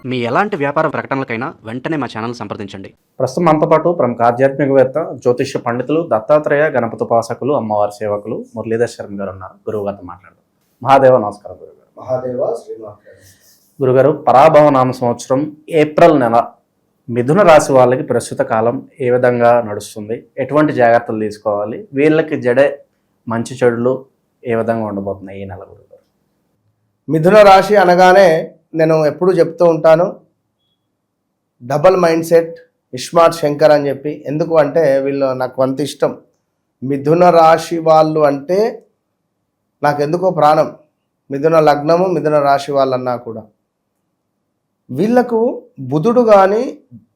మీ ఎలాంటి వ్యాపార ప్రకటనలకైనా వెంటనే మా ఛానల్ సంప్రదించండి. ప్రస్తుతం మనతో పాటు ప్రముఖ ఆధ్యాత్మికవేత్త, జ్యోతిష్య పండితులు, దత్తాత్రేయ గణపతి ఉపాసకులు, అమ్మవారి సేవకులు మురళీధర్ శర్మ గారు ఉన్నారు. గురువు గారితో మాట్లాడదాం. మహాదేవ నమస్కారం గురుగారు. మహాదేవ శ్రీనివాస గురుగారు, పరాభవ నామ సంవత్సరం ఏప్రిల్ నెల మిథున రాశి వాళ్ళకి ప్రస్తుత కాలం ఏ విధంగా నడుస్తుంది, ఎటువంటి జాగ్రత్తలు తీసుకోవాలి, వీళ్ళకి జడే మంచి చెడులు ఏ విధంగా ఉండబోతున్నాయి ఈ నెల గురుగారు? మిథున రాశి అనగానే నేను ఎప్పుడు చెప్తూ ఉంటాను, double mind set, iSmart Shankar అని చెప్పి. ఎందుకు అంటే వీళ్ళు నాకు అంత ఇష్టం. మిథున రాశి వాళ్ళు అంటే నాకు ఎందుకో ప్రాణం. మిథున లగ్నము, మిథున రాశి వాళ్ళన్నా కూడా వీళ్ళకు బుధుడు కానీ,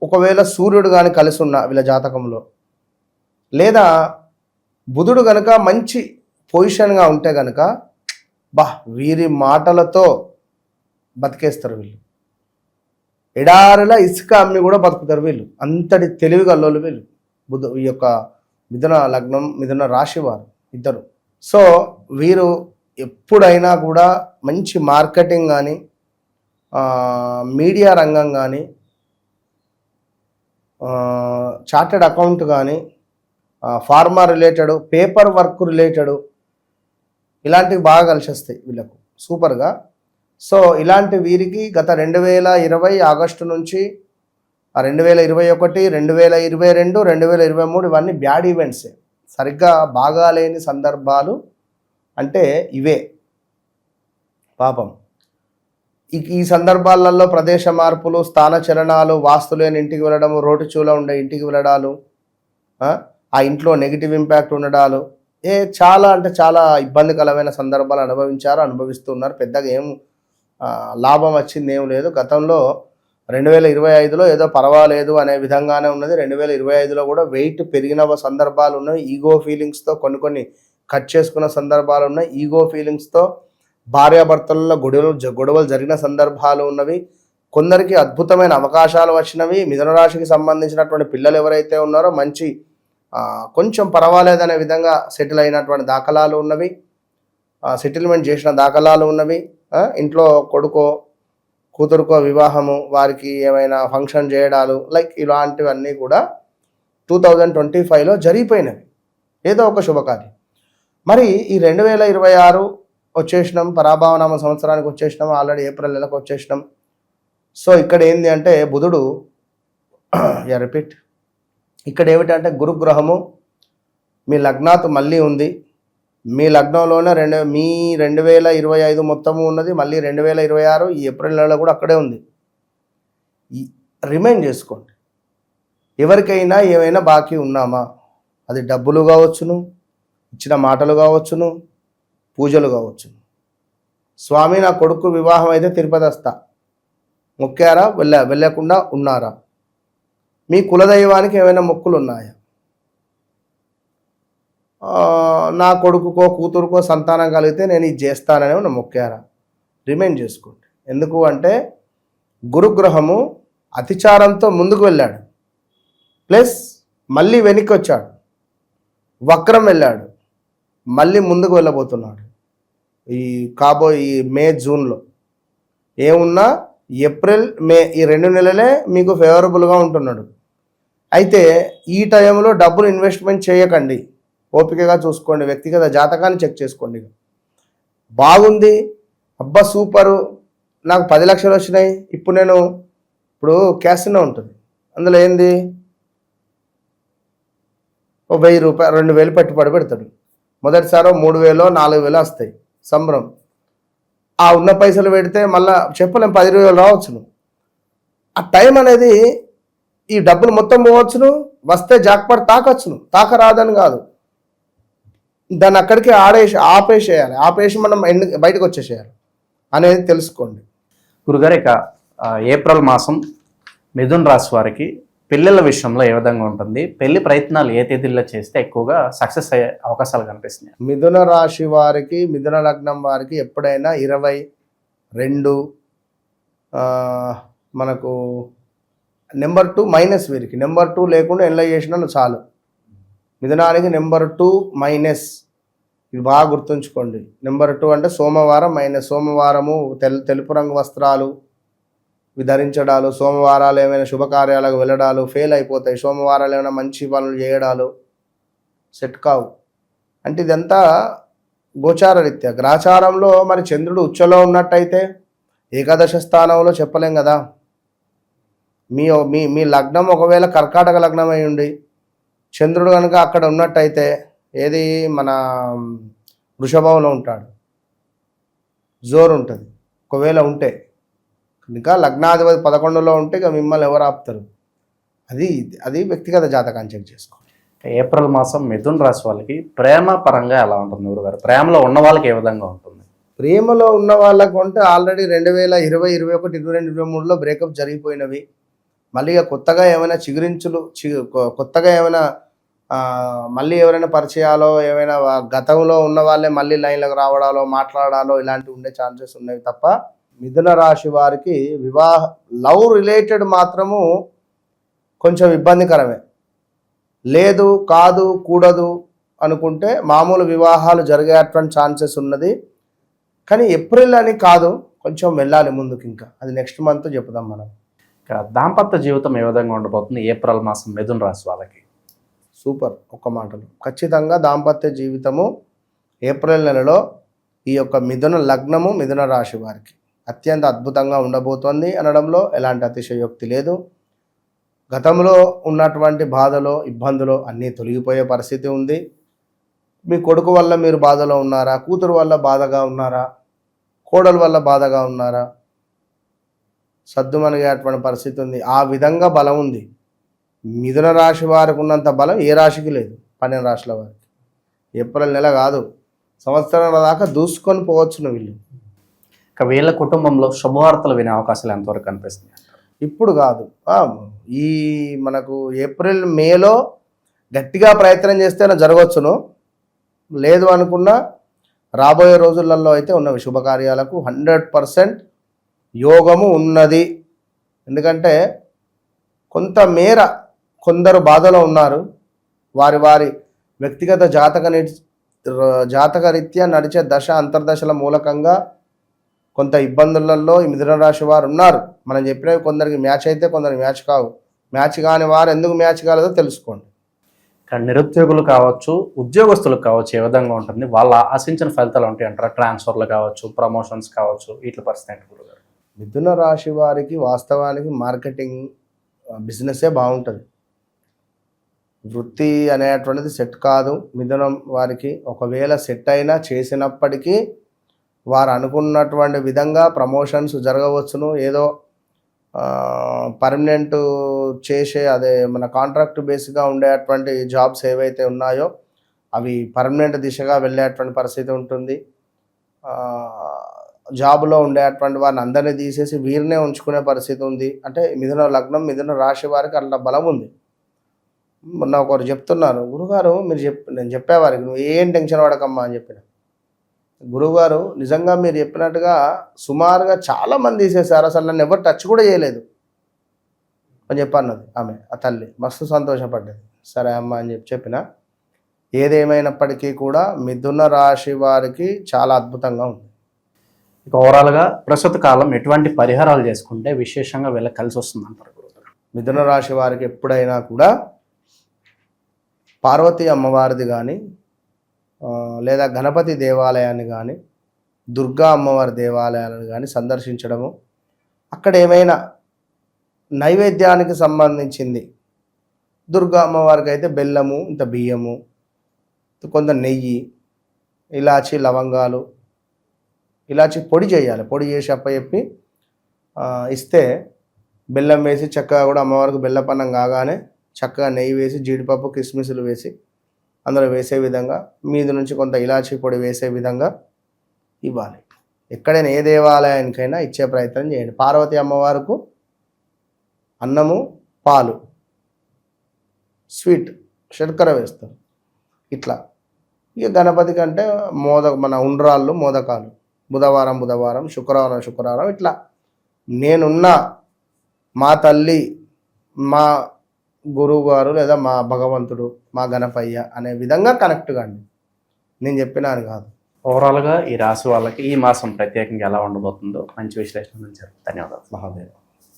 ఒకవేళ సూర్యుడు కానీ కలిసి ఉన్న వీళ్ళ జాతకంలో, లేదా బుధుడు కనుక మంచి పొజిషన్గా ఉంటే కనుక వీరి మాటలతో బతికేస్తారు వీళ్ళు. ఎడారిలా ఇసుక అమ్మి కూడా బతుకుతారు వీళ్ళు. అంతటి తెలివి గల్లోళ్ళు వీళ్ళు. ఈ యొక్క మిథున లగ్నం, మిథున రాశి వారు ఇద్దరు. సో వీరు ఎప్పుడైనా కూడా మంచి మార్కెటింగ్ కానీ, మీడియా రంగం కానీ, చార్టెడ్ అకౌంట్ కానీ, pharma related, paper work related, ఇలాంటివి బాగా కలిసి వస్తాయి వీళ్ళకు సూపర్గా. సో ఇలాంటి వీరికి గత 2020 ఆగస్టు నుంచి 2021, 2022, 2023 ఇవన్నీ బ్యాడ్ ఈవెంట్సే. సరిగ్గా బాగాలేని సందర్భాలు అంటే ఇవే పాపం. ఈ సందర్భాలలో ప్రదేశ మార్పులు, స్థాన చలనాలు, వాస్తు లేని ఇంటికి వెళ్ళడము, రోడ్డు చూల ఉండే ఇంటికి వెళ్ళడాలు, ఆ ఇంట్లో నెగిటివ్ ఇంపాక్ట్ ఉండడాలు, చాలా అంటే చాలా ఇబ్బందికరమైన సందర్భాలు అనుభవిస్తున్నారు. పెద్దగా ఏం లాభం వచ్చింది ఏం లేదు. గతంలో 2025లో ఏదో పర్వాలేదు అనే విధంగానే ఉన్నది. 2025లో కూడా వెయిట్ పెరిగిన సందర్భాలు ఉన్నాయి. ఈగో ఫీలింగ్స్తో కొన్ని కట్ చేసుకున్న సందర్భాలు ఉన్నాయి. ఈగో ఫీలింగ్స్తో భార్యాభర్తలలో గొడవలు జరిగిన సందర్భాలు ఉన్నవి. కొందరికి అద్భుతమైన అవకాశాలు వచ్చినవి. మిథున రాశికి సంబంధించినటువంటి పిల్లలు ఎవరైతే ఉన్నారో మంచి కొంచెం పర్వాలేదనే విధంగా సెటిల్ అయినటువంటి దాఖలాలు ఉన్నవి. సెటిల్మెంట్ చేసిన దాఖలాలు ఉన్నవి. ఇంట్లో కొడుకో కూతురుకో వివాహము, వారికి ఏమైనా ఫంక్షన్ చేయడాలు, లైక్ ఇలాంటివన్నీ కూడా 2025లో జరిగిపోయినవి, ఏదో ఒక శుభకార్యం. మరి ఈ 2026 వచ్చేసినాం, పరాభవనామ సంవత్సరానికి వచ్చేసినాం, ఆల్రెడీ ఏప్రిల్ నెలకు వచ్చేసినాం. సో ఇక్కడ ఏంది అంటే బుధుడు రిపీట్ ఇక్కడ ఏమిటంటే గురుగ్రహము మీ లగ్నాత్ మళ్ళీ ఉంది. మీ లగ్నంలోనే 2025 మొత్తము ఉన్నది. మళ్ళీ 2026 ఈ ఏప్రిల్ నెలలో కూడా అక్కడే ఉంది. రిమైండ్ చేసుకోండి, ఎవరికైనా ఏమైనా బాకీ ఉన్నామా, అది డబ్బులు కావచ్చును, ఇచ్చిన మాటలు కావచ్చును, పూజలు కావచ్చును. స్వామి నా కొడుకు వివాహం అయితే తిరుపతి వస్తా, మొక్కారా, వెళ్ళకుండా ఉన్నారా? మీ కులదైవానికి ఏమైనా మొక్కులు ఉన్నాయా? నా కొడుకుకో కూతురుకో సంతానం కలిగితే నేను ఇది చేస్తానని ఉన్న మొక్కారా? రిమైండ్ చేసుకోండి. ఎందుకు అంటే గురుగ్రహము అతిచారంతో ముందుకు వెళ్ళాడు, ప్లస్ మళ్ళీ వెనక్కి వచ్చాడు, వక్రం వెళ్ళాడు, మళ్ళీ ముందుకు వెళ్ళబోతున్నాడు. ఈ మే జూన్లో ఏమున్నా ఏప్రిల్ మే ఈ 2 నెలలే మీకు ఫేవరబుల్గా ఉంటున్నాడు. అయితే ఈ టైంలో డబ్బులు ఇన్వెస్ట్మెంట్ చేయకండి, ఓపికగా చూసుకోండి, వ్యక్తిగత జాతకాన్ని చెక్ చేసుకోండి. బాగుంది, అబ్బా సూపరు, నాకు 10 లక్షలు వచ్చినాయి, ఇప్పుడు క్యాసినో ఉంటుంది, అందులో ఏంది 1000 రూపాయలు 2000 పెట్టుబడి పెడతాడు. మొదటిసారి 3000 4000 వస్తాయి, సంబరం. ఆ ఉన్న పైసలు పెడితే మళ్ళీ చెప్పలేం 10,000 రావచ్చును. ఆ టైం అనేది ఈ డబ్బులు మొత్తం పోవచ్చును, వస్తే జాక్పాట్ తాకొచ్చును, రాదని కాదు, దాన్ని అక్కడికి ఆపేసి మనం బయటకు వచ్చేసేయాలి అనేది తెలుసుకోండి. గురుగారు, ఇక ఏప్రిల్ మాసం మిథున రాశి వారికి పెళ్ళిళ్ళ విషయంలో ఏ విధంగా ఉంటుంది? పెళ్లి ప్రయత్నాలు ఏ తేదీల్లో చేస్తే ఎక్కువగా సక్సెస్ అయ్యే అవకాశాలు కనిపిస్తున్నాయి? మిథున రాశి వారికి, మిథున లగ్నం వారికి ఎప్పుడైనా 22 మనకు నెంబర్ 2 మైనస్, వీరికి నెంబర్ 2 లేకుండా ఎన్లై చేసినా చాలు. మిథునానికి నెంబర్ 2 మైనస్, ఇది బాగా గుర్తుంచుకోండి. నెంబర్ 2 అంటే సోమవారం మైనస్. సోమవారము తెలుపు రంగు వస్త్రాలు, ఇవి ధరించడాలు, సోమవారాలు ఏమైనా శుభకార్యాలకు వెళ్ళడాలు ఫెయిల్ అయిపోతాయి, సోమవారాలు ఏమైనా మంచి పనులు చేయడాలు సెట్ కావు. అంటే ఇదంతా గోచార రీత్యా. గ్రాచారంలో మరి చంద్రుడు ఉచ్చలో ఉన్నట్టయితే ఏకాదశ స్థానంలో చెప్పలేం కదా. మీ మీ మీ లగ్నం ఒకవేళ కర్కాటక లగ్నం అయి ఉండి చంద్రుడు కనుక అక్కడ ఉన్నట్టయితే ఏది మన వృషభంలో ఉంటాడు, జోరు ఉంటుంది. ఒకవేళ ఉంటే ఇంకా లగ్నాధిపతి 11లో ఉంటే ఇక మిమ్మల్ని ఎవరు ఆపుతారు? అది అది వ్యక్తిగత జాతకాన్ని చెక్ చేసుకో. ఏప్రిల్ మాసం మిథున రాశి వాళ్ళకి ప్రేమ పరంగా ఎలా ఉంటుంది గురుగారు? ప్రేమలో ఉన్న వాళ్ళకి ఏ విధంగా ఉంటుంది? ప్రేమలో ఉన్న వాళ్ళకు అంటే ఆల్రెడీ 2020, 21, 22, 23లో బ్రేకప్ జరిగిపోయినవి. మళ్ళీ ఇక కొత్తగా ఏమైనా కొత్తగా ఏమైనా మళ్ళీ ఎవరైనా పరిచయాలో ఏమైనా గతంలో ఉన్న వాళ్ళే మళ్ళీ లైన్లకు రావడాలో మాట్లాడాలో ఇలాంటివి ఉండే ఛాన్సెస్ ఉన్నవి తప్ప మిథున రాశి వారికి లవ్ రిలేటెడ్ మాత్రము కొంచెం ఇబ్బందికరమే. లేదు కాదు కూడదు అనుకుంటే మామూలు వివాహాలు జరిగేటువంటి ఛాన్సెస్ ఉన్నది. కానీ ఏప్రిల్ అని కాదు, కొంచెం వెళ్ళాలి ముందుకు. ఇంకా అది నెక్స్ట్ మంత్ చెప్పుదాం మనం. దాంపత్య జీవితం ఏ విధంగా ఉండబోతుంది ఏప్రిల్ మాసం మిథున రాశి వాళ్ళకి? సూపర్. ఒక్క మాటలో ఖచ్చితంగా దాంపత్య జీవితము ఏప్రిల్ నెలలో ఈ యొక్క మిథున లగ్నము మిథున రాశి వారికి అత్యంత అద్భుతంగా ఉండబోతోంది అనడంలో ఎలాంటి అతిశయోక్తి లేదు. గతంలో ఉన్నటువంటి బాధలో ఇబ్బందులు అన్నీ తొలగిపోయే పరిస్థితి ఉంది. మీ కొడుకు వల్ల మీరు బాధలో ఉన్నారా, కూతురు వల్ల బాధగా ఉన్నారా, కోడలు వల్ల బాధగా ఉన్నారా, సద్దుమణిగేటువంటి పరిస్థితి ఉంది. ఆ విధంగా బలం ఉంది. మిథున రాశి వారికి ఉన్నంత బలం ఏ రాశికి లేదు 12 రాశుల వారికి. ఏప్రిల్ నెల కాదు, సంవత్సరాల దాకా దూసుకొని పోవచ్చును వీళ్ళు. ఇక వీళ్ళ కుటుంబంలో శుభవార్తలు వినే అవకాశాలు ఎంతవరకు కనిపిస్తుంది? ఇప్పుడు కాదు, ఈ మనకు ఏప్రిల్ మేలో గట్టిగా ప్రయత్నం చేస్తేనే జరగవచ్చును. లేదు అనుకున్నా రాబోయే రోజులలో అయితే ఉన్నవి శుభకార్యాలకు 100% యోగము ఉన్నది. ఎందుకంటే కొంతమేర కొందరు బాధలో ఉన్నారు. వారి వారి వ్యక్తిగత జాతకరీత్యా నడిచే దశ అంతర్దశల మూలకంగా కొంత ఇబ్బందులలో ఈ మిథున రాశి వారు ఉన్నారు. మనం చెప్పినవి కొందరికి మ్యాచ్ అయితే కొందరికి మ్యాచ్ కావు. మ్యాచ్ కాని వారు ఎందుకు మ్యాచ్ కాలేదో తెలుసుకోండి. నిరుద్యోగులు కావచ్చు, ఉద్యోగస్తులు కావచ్చు, ఏ విధంగా ఉంటుంది? వాళ్ళ ఆశించిన ఫలితాలు ఉంటాయి అంటారా? ట్రాన్స్ఫర్లు కావచ్చు, ప్రమోషన్స్ కావచ్చు, వీటి పరిస్థితి ఏంటి గురుగారు? మిథున రాశి వారికి వాస్తవానికి మార్కెటింగ్ బిజినెసే బాగుంటుంది. వృత్తి అనేటువంటిది సెట్ కాదు మిథునం వారికి. ఒకవేళ సెట్ అయినా చేసినప్పటికీ వారు అనుకున్నటువంటి విధంగా ప్రమోషన్స్ జరగవచ్చును. ఏదో పర్మనెంట్ చేసే అదే మన కాంట్రాక్ట్ బేస్గా ఉండేటువంటి జాబ్స్ ఏవైతే ఉన్నాయో అవి పర్మనెంట్ దిశగా వెళ్ళేటువంటి పరిస్థితి ఉంటుంది. జాబ్లో ఉండేటువంటి వారిని అందరినీ తీసేసి వీరినే ఉంచుకునే పరిస్థితి ఉంది. అంటే మిథున లగ్నం మిథున రాశి వారికి అట్లా బలం ఉంది. మొన్న ఒకరు చెప్తున్నారు, గురుగారు మీరు నేను చెప్పేవారికి నువ్వు ఏం టెన్షన్ పడకమ్మా అని చెప్పిన. గురువుగారు నిజంగా మీరు చెప్పినట్టుగా సుమారుగా చాలామంది తీసేశారు, అసలు నన్ను ఎవరు టచ్ కూడా చేయలేదు అని చెప్పన్నది ఆమె. ఆ తల్లి మస్తు సంతోషపడ్డది. సరే అమ్మ అని చెప్పిన. ఏదేమైనప్పటికీ కూడా మిథున రాశి వారికి చాలా అద్భుతంగా ఉంది. ఇక ఓవరాల్గా ప్రస్తుత కాలం ఎటువంటి పరిహారాలు చేసుకుంటే విశేషంగా వీళ్ళకి కలిసి వస్తుంది అంటారు గురుగారు? మిథున రాశి వారికి ఎప్పుడైనా కూడా పార్వతీ అమ్మవారిది కానీ లేదా గణపతి దేవాలయాన్ని కానీ దుర్గా అమ్మవారి దేవాలయాలను కానీ సందర్శించడము, అక్కడ ఏమైనా నైవేద్యానికి సంబంధించింది దుర్గా అమ్మవారికి అయితే బెల్లము, ఇంత బియ్యము, కొంత నెయ్యి, ఇలాచి లవంగాలు, ఇలాచి పొడి చేయాలి. పొడి చేసి అప్పచెప్పి ఇస్తే బెల్లం వేసి చక్కగా కూడా అమ్మవారికి బెల్లపన్నం కాగానే చక్కగా నెయ్యి వేసి జీడిపప్పు కిస్మిస్లు వేసి అందులో వేసే విధంగా మీద నుంచి కొంత ఇలాచీ పొడి వేసే విధంగా ఇవ్వాలి. ఎక్కడైనా ఏ దేవాలయానికైనా ఇచ్చే ప్రయత్నం చేయండి. పార్వతీ అమ్మవారికి అన్నము, పాలు, స్వీట్, శర్కర వేస్తారు ఇట్లా. ఇక గణపతి కంటే మన ఉండ్రాళ్ళు, మోదకాలు బుధవారం, శుక్రవారం ఇట్లా నేనున్న మా తల్లి, మా గురువు గారు లేదా మా భగవంతుడు, మా గణపయ్య అనే విధంగా కనెక్ట్ కాండి. నేను చెప్పినాను కాదు. ఓవరాల్గా ఈ రాశి వాళ్ళకి ఈ మాసం ప్రత్యేకంగా ఎలా ఉండబోతుందో మంచి విశ్లేషణ. ధన్యవాదాలు. మహాదేవ్.